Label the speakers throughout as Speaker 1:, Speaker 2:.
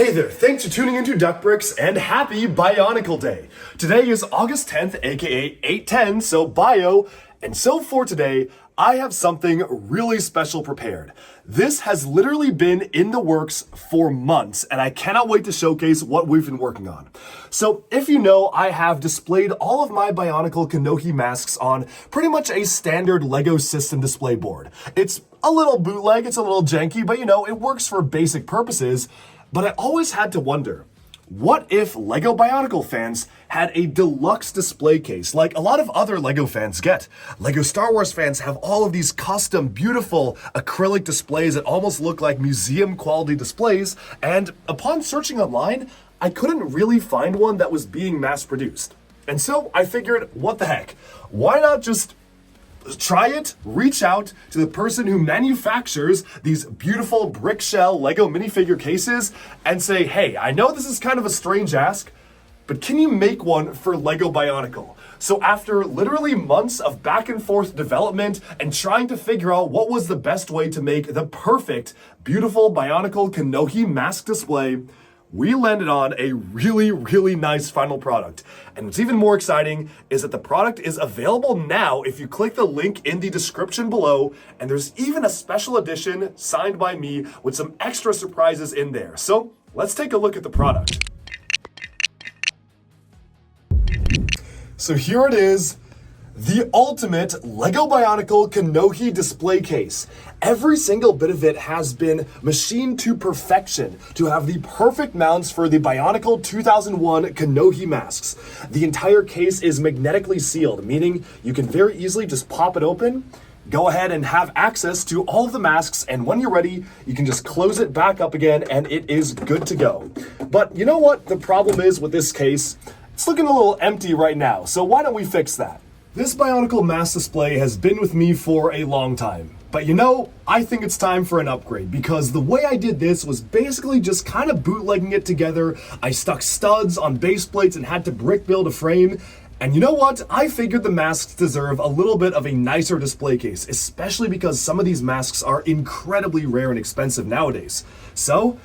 Speaker 1: Hey there, thanks for tuning into Duck Bricks and happy Bionicle Day. Today is August 10th, aka 8/10, so bio. And so for today, I have something really special prepared. This has literally been in the works for months, and I cannot wait to showcase what we've been working on. So if you know, I have displayed all of my Bionicle Kanohi masks on pretty much a standard LEGO system display board. It's a little bootleg, it's a little janky, but you know, it works for basic purposes. But I always had to wonder, what if LEGO Bionicle fans had a deluxe display case like a lot of other LEGO fans get? LEGO Star Wars fans have all of these custom, beautiful acrylic displays that almost look like museum quality displays, and upon searching online, I couldn't really find one that was being mass produced. And so I figured, what the heck? Why not just try it, reach out to the person who manufactures these beautiful brick shell LEGO minifigure cases and say, hey, I know this is kind of a strange ask, but can you make one for LEGO Bionicle? So after literally months of back and forth development and trying to figure out what was the best way to make the perfect, beautiful Bionicle Kanohi mask display, we landed on a really nice final product. And what's even more exciting is that the product is available now if you click the link in the description below, and there's even a special edition signed by me with some extra surprises in there. So let's take a look at the product. So here it is. The ultimate LEGO Bionicle Kanohi display case. Every single bit of it has been machined to perfection to have the perfect mounts for the Bionicle 2001 Kanohi masks. The entire case is magnetically sealed, meaning you can very easily just pop it open, go ahead and have access to all of the masks, and when you're ready, you can just close it back up again and it is good to go. But you know what the problem is with this case? It's looking a little empty right now, so why don't we fix that? This Bionicle mask display has been with me for a long time, but you know, I think it's time for an upgrade because the way I did this was basically just kind of bootlegging it together. I stuck studs on base plates and had to brick build a frame. And you know what? I figured the masks deserve a little bit of a nicer display case, especially because some of these masks are incredibly rare and expensive nowadays. So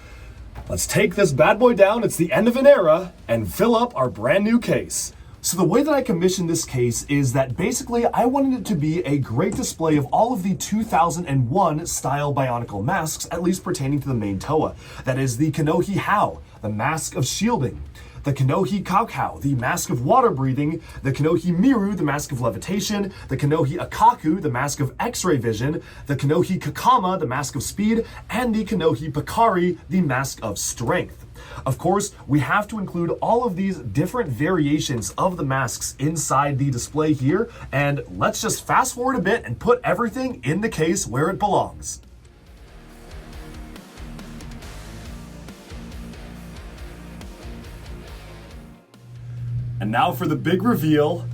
Speaker 1: let's take this bad boy down, it's the end of an era, and fill up our brand new case. So the way that I commissioned this case is that basically I wanted it to be a great display of all of the 2001 style Bionicle masks, at least pertaining to the main Toa. That is the Kanohi Hao, the mask of shielding, the Kanohi Kaukau, the mask of water breathing, the Kanohi Miru, the mask of levitation, the Kanohi Akaku, the mask of x-ray vision, the Kanohi Kakama, the mask of speed, and the Kanohi Pakari, the mask of strength. Of course, we have to include all of these different variations of the masks inside the display here, and let's just fast forward a bit and put everything in the case where it belongs. And now for the big reveal.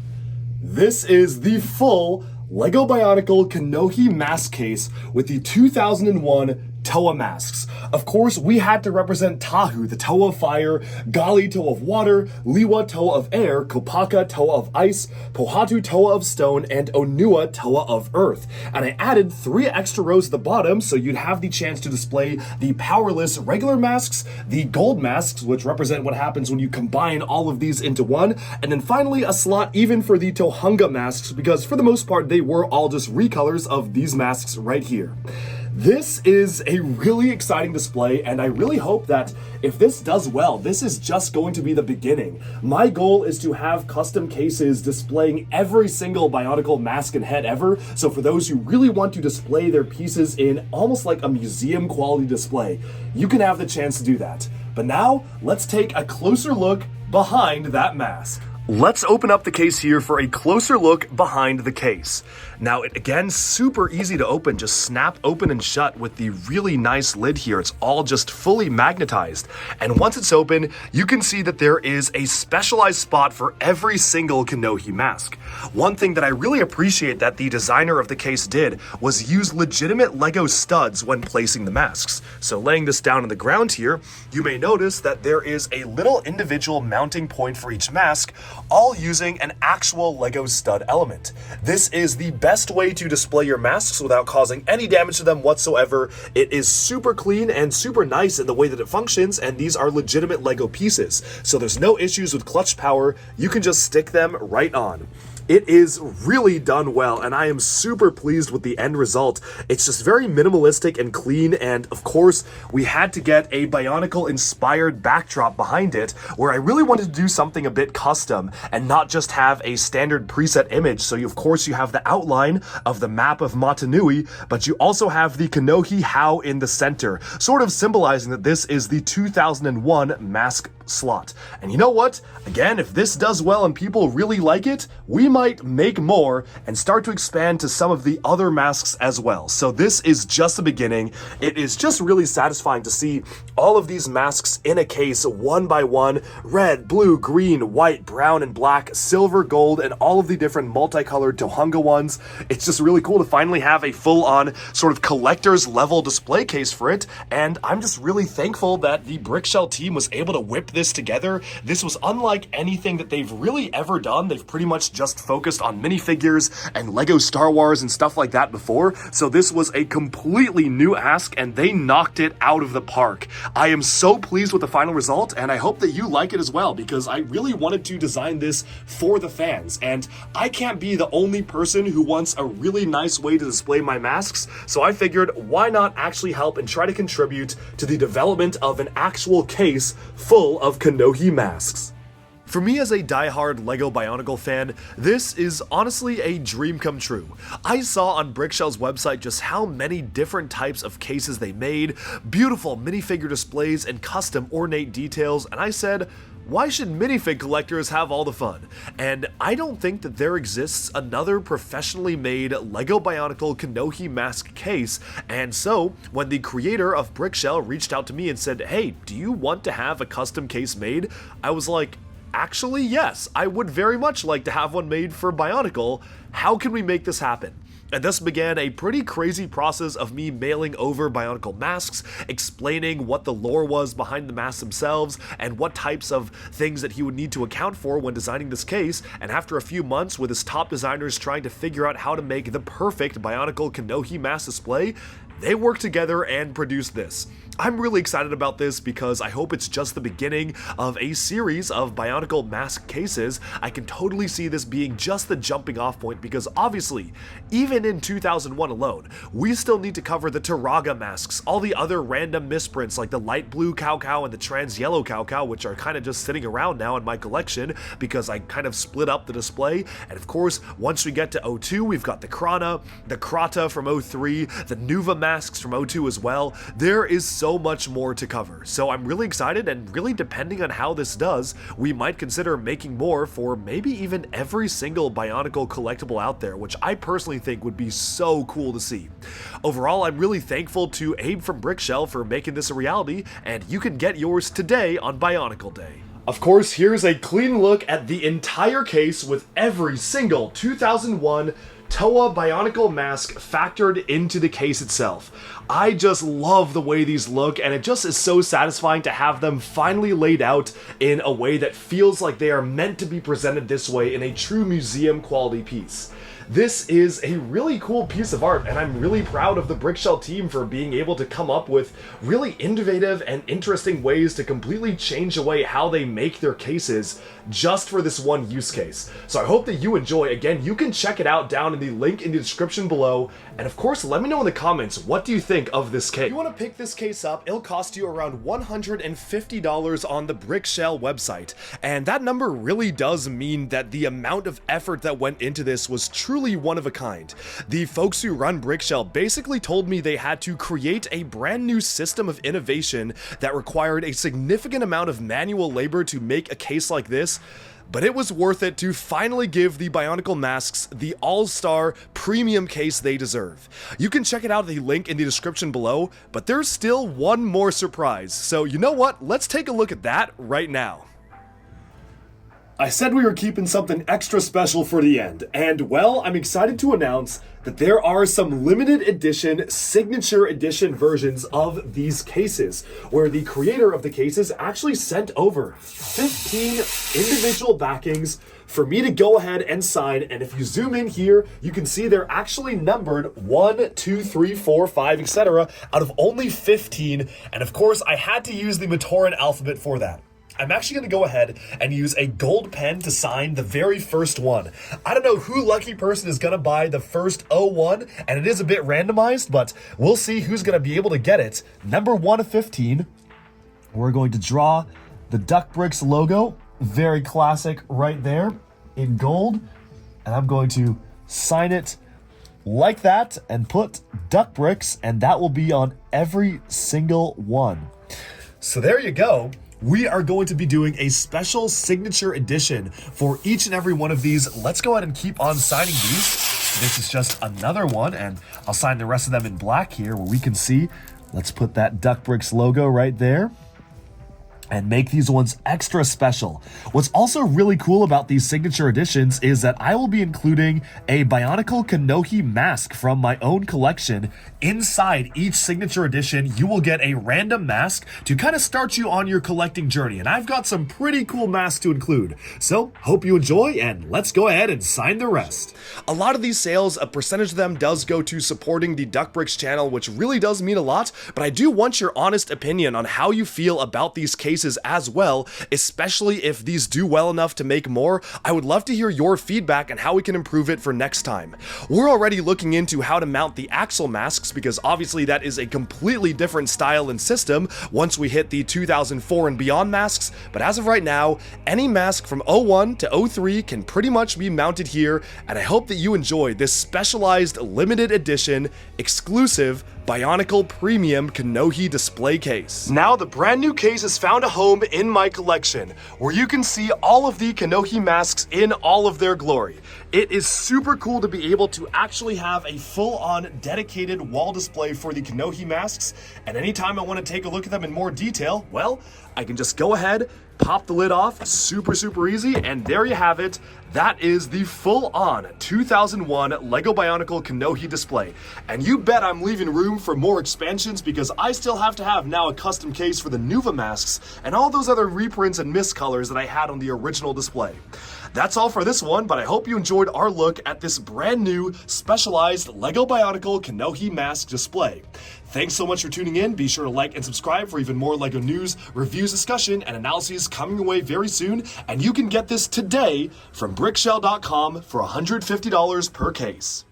Speaker 1: This is the full LEGO Bionicle Kanohi mask case with the 2001 Toa masks. Of course, we had to represent Tahu, the Toa of fire, Gali, Toa of water, Liwa, Toa of air, Kopaka, Toa of ice, Pohatu, Toa of stone, and Onua, Toa of earth. And I added 3 extra rows at the bottom so you'd have the chance to display the powerless regular masks, the gold masks, which represent what happens when you combine all of these into one, and then finally a slot even for the Tohunga masks, because for the most part they were all just recolors of these masks right here. This is a really exciting display, and I really hope that if this does well, this is just going to be the beginning. My goal is to have custom cases displaying every single Bionicle mask and head ever, so for those who really want to display their pieces in almost like a museum quality display, you can have the chance to do that. But now, let's take a closer look behind that mask. Let's open up the case here for a closer look behind the case. Now, again, super easy to open. Just snap open and shut with the really nice lid here. It's all just fully magnetized. And once it's open, you can see that there is a specialized spot for every single Kanohi mask. One thing that I really appreciate that the designer of the case did was use legitimate LEGO studs when placing the masks. So laying this down on the ground here, you may notice that there is a little individual mounting point for each mask, all using an actual Lego stud element. This is the best way to display your masks without causing any damage to them whatsoever. It is super clean and super nice in the way that it functions, and these are legitimate Lego pieces, so there's no issues with clutch power. You can just stick them right on. It is really done well, and I am super pleased with the end result. It's just very minimalistic and clean, and of course, we had to get a Bionicle-inspired backdrop behind it, where I really wanted to do something a bit custom and not just have a standard preset image. So of course you have the outline of the map of Motunui, but you also have the Kanohi How in the center, sort of symbolizing that this is the 2001 mask slot. And you know what? Again, if this does well and people really like it, we might make more and start to expand to some of the other masks as well. So this is just the beginning. It is just really satisfying to see all of these masks in a case one by one: red, blue, green, white, brown, and black, silver, gold, and all of the different multicolored Tohunga ones. It's just really cool to finally have a full-on sort of collector's level display case for it, and I'm just really thankful that the Brickshell team was able to whip this together. This was unlike anything that they've really ever done. They've pretty much just focused on minifigures and Lego Star Wars and stuff like that before, so this was a completely new ask, and they knocked it out of the park. I am so pleased with the final result, and I hope that you like it as well, because I really wanted to design this for the fans, and I can't be the only person who wants a really nice way to display my masks, so I figured why not actually help and try to contribute to the development of an actual case full of Kanohi masks. For me as a diehard Lego Bionicle fan, this is honestly a dream come true. I saw on Brickshell's website just how many different types of cases they made, beautiful minifigure displays and custom ornate details, and I said, why should minifig collectors have all the fun? And I don't think that there exists another professionally made Lego Bionicle Kanohi mask case, and so when the creator of Brickshell reached out to me and said, hey, do you want to have a custom case made? I was like, actually, yes, I would very much like to have one made for Bionicle. How can we make this happen? And this began a pretty crazy process of me mailing over Bionicle masks, explaining what the lore was behind the masks themselves, and what types of things that he would need to account for when designing this case. And after a few months with his top designers trying to figure out how to make the perfect Bionicle Kanohi mask display, they worked together and produced this. I'm really excited about this because I hope it's just the beginning of a series of Bionicle mask cases. I can totally see this being just the jumping off point, because obviously, even in 2001 alone, we still need to cover the Turaga masks, all the other random misprints like the light blue Cow Cow and the trans yellow Cow Cow, which are kind of just sitting around now in my collection because I kind of split up the display. And of course, once we get to 02, we've got the Krana, the Krata from 03, the Nuva masks from 02 as well. There is so much more to cover, so I'm really excited, and really depending on how this does, we might consider making more for maybe even every single Bionicle collectible out there, which I personally think would be so cool to see. Overall, I'm really thankful to Abe from Brickshell for making this a reality, and you can get yours today on Bionicle Day. Of course, here's a clean look at the entire case with every single 2001 Toa Bionicle mask factored into the case itself. I just love the way these look, and it just is so satisfying to have them finally laid out in a way that feels like they are meant to be presented this way in a true museum quality piece. This is a really cool piece of art, and I'm really proud of the Brickshell team for being able to come up with really innovative and interesting ways to completely change the way how they make their cases just for this one use case. So I hope that you enjoy. Again, you can check it out down in the link in the description below, and of course, let me know in the comments, what do you think of this case? If you want to pick this case up, it'll cost you around $150 on the Brickshell website, and that number really does mean that the amount of effort that went into this was truly one of a kind. The folks who run Brickshell basically told me they had to create a brand new system of innovation that required a significant amount of manual labor to make a case like this, but it was worth it to finally give the Bionicle masks the all-star premium case they deserve. You can check it out at the link in the description below, but there's still one more surprise, so you know what? Let's take a look at that right now. I said we were keeping something extra special for the end, and well, I'm excited to announce that there are some limited edition, signature edition versions of these cases, where the creator of the cases actually sent over 15 individual backings for me to go ahead and sign. And if you zoom in here, you can see they're actually numbered 1, 2, 3, 4, 5, etc. out of only 15. And of course, I had to use the Matoran alphabet for that. I'm actually going to go ahead and use a gold pen to sign the very first one. I don't know who lucky person is going to buy the first 01, and it is a bit randomized, but we'll see who's going to be able to get it. Number 1 of 15, we're going to draw the Duck Bricks logo, very classic right there in gold, and I'm going to sign it like that and put Duck Bricks, and that will be on every single one. So there you go. We are going to be doing a special signature edition for each and every one of these. Let's go ahead and keep on signing these. This is just another one, and I'll sign the rest of them in black here where we can see. Let's put that Duck Bricks logo right there and make these ones extra special. What's also really cool about these signature editions is that I will be including a Bionicle Kanohi mask from my own collection. Inside each signature edition, you will get a random mask to kind of start you on your collecting journey. And I've got some pretty cool masks to include. So, hope you enjoy, and let's go ahead and sign the rest. A lot of these sales, a percentage of them does go to supporting the Duck Bricks channel, which really does mean a lot, but I do want your honest opinion on how you feel about these cases as well, especially if these do well enough to make more. I would love to hear your feedback and how we can improve it for next time. We're already looking into how to mount the axle masks, because obviously that is a completely different style and system once we hit the 2004 and beyond masks, but as of right now, any mask from 01 to 03 can pretty much be mounted here, and I hope that you enjoy this specialized limited edition exclusive Bionicle Premium Kanohi display case. Now the brand new case has found a home in my collection, where you can see all of the Kanohi masks in all of their glory. It is super cool to be able to actually have a full-on dedicated wall display for the Kanohi masks, and anytime I want to take a look at them in more detail, well, I can just go ahead, pop the lid off, super easy, and there you have it. That is the full-on 2001 LEGO Bionicle Kanohi display. And you bet I'm leaving room for more expansions, because I still have to have now a custom case for the Nuva masks and all those other reprints and mist colors that I had on the original display. That's all for this one, but I hope you enjoyed our look at this brand new specialized LEGO Bionicle Kanohi mask display. Thanks so much for tuning in. Be sure to like and subscribe for even more LEGO news, reviews, discussion, and analyses coming your way very soon. And you can get this today from brickshell.com for $150 per case.